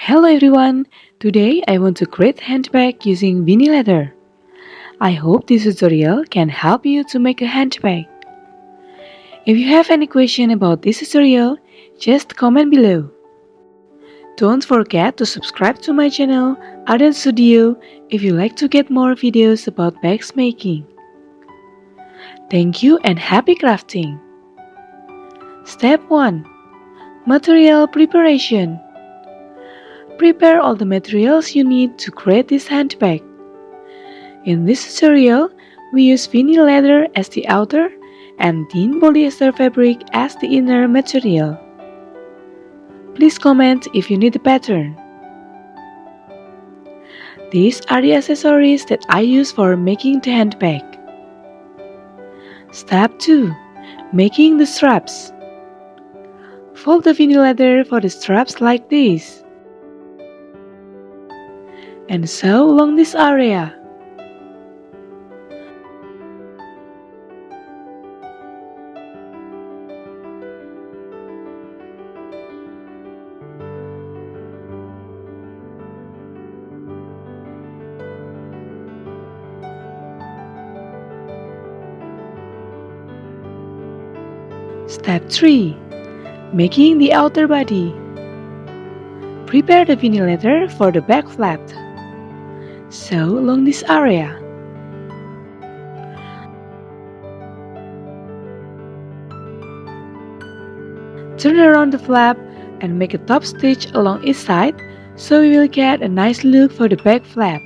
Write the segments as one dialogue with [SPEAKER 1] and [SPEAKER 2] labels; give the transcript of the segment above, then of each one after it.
[SPEAKER 1] Hello everyone! Today I want to create handbag using vinyl leather. I hope this tutorial can help you to make a handbag. If you have any question about this tutorial, just comment below. Don't forget to subscribe to my channel Arden Studio if you like to get more videos about bags making. Thank you and happy crafting! Step 1. Material preparation. Prepare all the materials you need to create this handbag. In this tutorial, we use vinyl leather as the outer and thin polyester fabric as the inner material. Please comment if you need the pattern. These are the accessories that I use for making the handbag. Step 2. Making the straps. Fold the vinyl leather for the straps like this. And sew along this area. Step 3. Making the outer body. Prepare the vinyl leather for the back flap. Sew along this area. Turn around the flap and make a top stitch along each side so we will get a nice look for the back flap.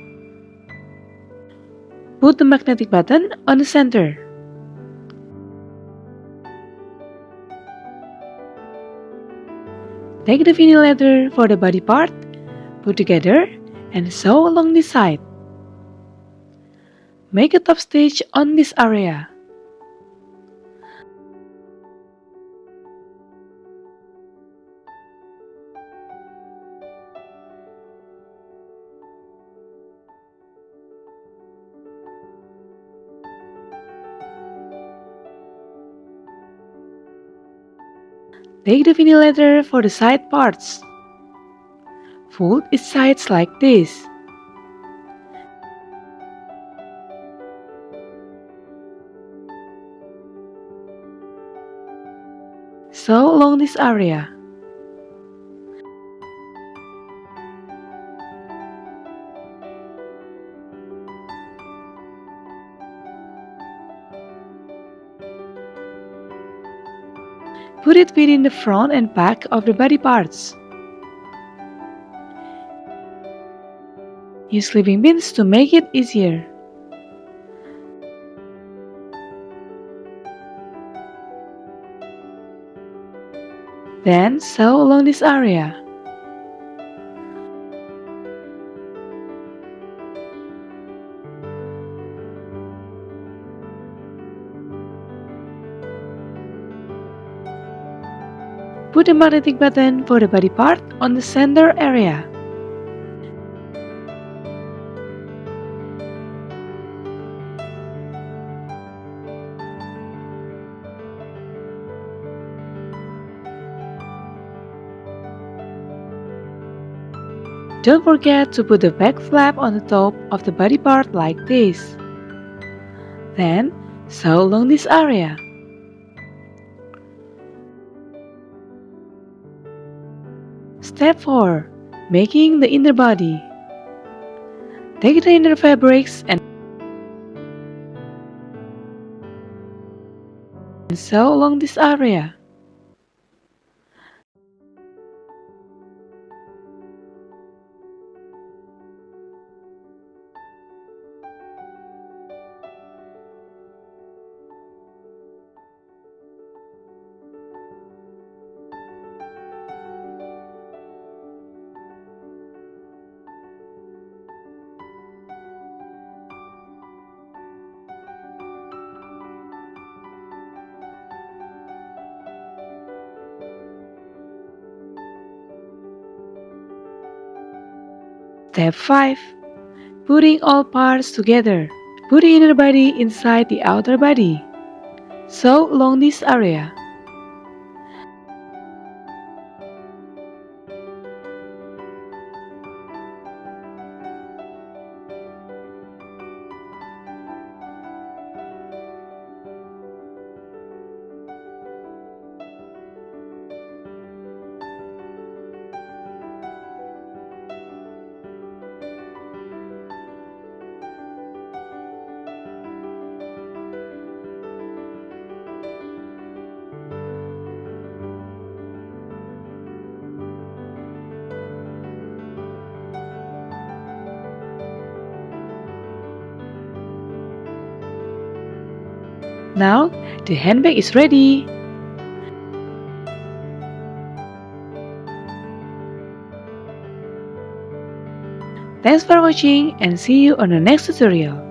[SPEAKER 1] Put the magnetic button on the center. Take the vinyl leather for the body part, put together and sew along this side. Make a top stitch on this area. Take the vinyl leather for the side parts. Fold its sides like this. Sew along this area. Put it within the front and back of the body parts. Use sleeping pins to make it easier. Then sew along this area. Put the magnetic button for the body part on the center area. Don't forget to put the back flap on the top of the body part like this. Then sew along this area. Step 4. Making the inner body. Take the inner fabrics and sew along this area. Step 5. Putting all parts together. Put the inner body inside the outer body. Sew along this area. Now, the handbag is ready. Thanks for watching and see you on the next tutorial.